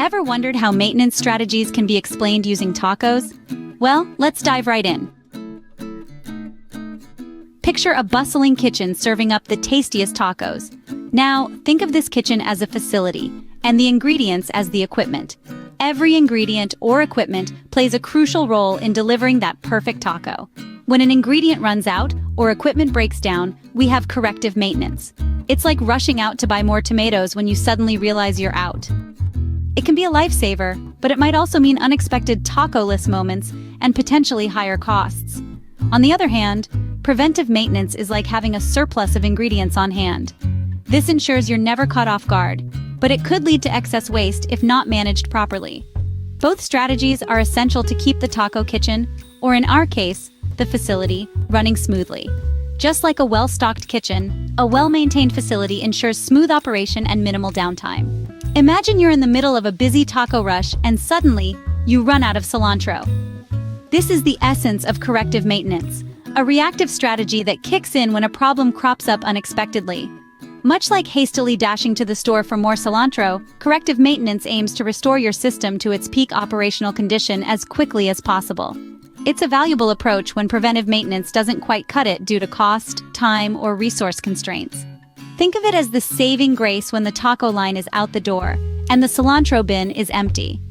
Ever wondered how maintenance strategies can be explained using tacos? Well, let's dive right in. Picture a bustling kitchen serving up the tastiest tacos. Now, think of this kitchen as a facility, and the ingredients as the equipment. Every ingredient or equipment plays a crucial role in delivering that perfect taco. When an ingredient runs out or equipment breaks down, we have corrective maintenance. It's like rushing out to buy more tomatoes when you suddenly realize you're out. It can be a lifesaver, but it might also mean unexpected taco-less moments and potentially higher costs. On the other hand, preventive maintenance is like having a surplus of ingredients on hand. This ensures you're never caught off guard, but it could lead to excess waste if not managed properly. Both strategies are essential to keep the taco kitchen, or in our case, the facility, running smoothly. Just like a well-stocked kitchen, a well-maintained facility ensures smooth operation and minimal downtime. Imagine you're in the middle of a busy taco rush and suddenly, you run out of cilantro. This is the essence of corrective maintenance, a reactive strategy that kicks in when a problem crops up unexpectedly. Much like hastily dashing to the store for more cilantro, corrective maintenance aims to restore your system to its peak operational condition as quickly as possible. It's a valuable approach when preventive maintenance doesn't quite cut it due to cost, time, or resource constraints. Think of it as the saving grace when the taco line is out the door and the cilantro bin is empty.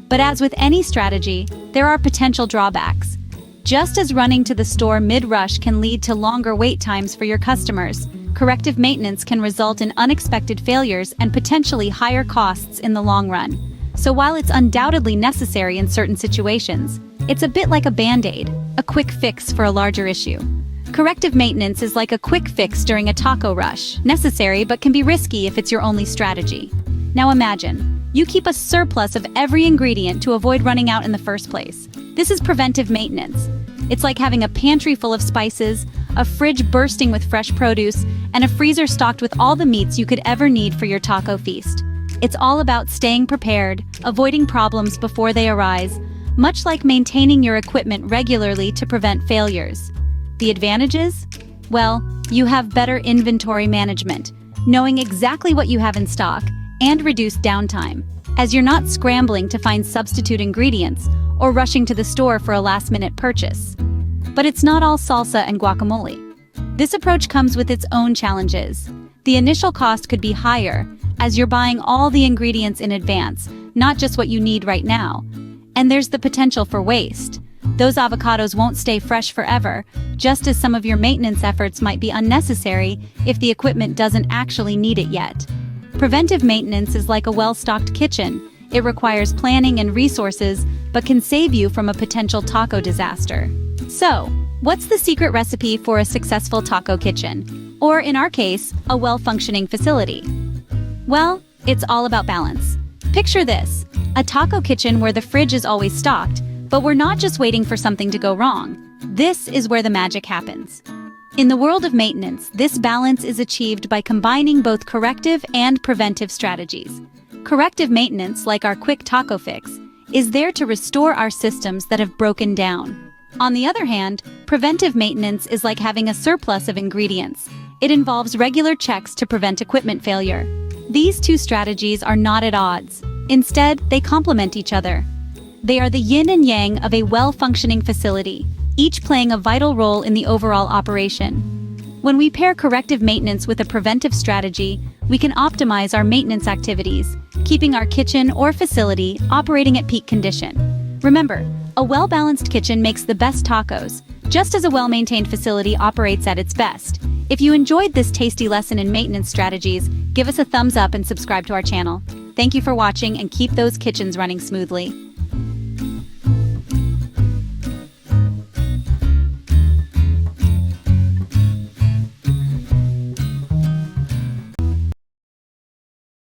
But as with any strategy, there are potential drawbacks. Just as running to the store mid-rush can lead to longer wait times for your customers, corrective maintenance can result in unexpected failures and potentially higher costs in the long run. So while it's undoubtedly necessary in certain situations, it's a bit like a band-aid, a quick fix for a larger issue. Corrective maintenance is like a quick fix during a taco rush, necessary but can be risky if it's your only strategy. Now imagine, you keep a surplus of every ingredient to avoid running out in the first place. This is preventive maintenance. It's like having a pantry full of spices, a fridge bursting with fresh produce, and a freezer stocked with all the meats you could ever need for your taco feast. It's all about staying prepared, avoiding problems before they arise, much like maintaining your equipment regularly to prevent failures. The advantages? Well, you have better inventory management, knowing exactly what you have in stock, and reduced downtime, as you're not scrambling to find substitute ingredients or rushing to the store for a last-minute purchase. But it's not all salsa and guacamole. This approach comes with its own challenges. The initial cost could be higher, as you're buying all the ingredients in advance, not just what you need right now. And there's the potential for waste. Those avocados won't stay fresh forever, just as some of your maintenance efforts might be unnecessary if the equipment doesn't actually need it yet. Preventive maintenance is like a well-stocked kitchen. It requires planning and resources, but can save you from a potential taco disaster. So, what's the secret recipe for a successful taco kitchen? Or in our case, a well-functioning facility? Well, it's all about balance. Picture this, a taco kitchen where the fridge is always stocked, but we're not just waiting for something to go wrong. This is where the magic happens. In the world of maintenance, this balance is achieved by combining both corrective and preventive strategies. Corrective maintenance, like our quick taco fix, is there to restore our systems that have broken down. On the other hand, preventive maintenance is like having a surplus of ingredients. It involves regular checks to prevent equipment failure. These two strategies are not at odds. Instead, they complement each other. They are the yin and yang of a well-functioning facility, each playing a vital role in the overall operation. When we pair corrective maintenance with a preventive strategy, we can optimize our maintenance activities, keeping our kitchen or facility operating at peak condition. Remember, a well-balanced kitchen makes the best tacos, just as a well-maintained facility operates at its best. If you enjoyed this tasty lesson in maintenance strategies, give us a thumbs up and subscribe to our channel. Thank you for watching, and keep those kitchens running smoothly.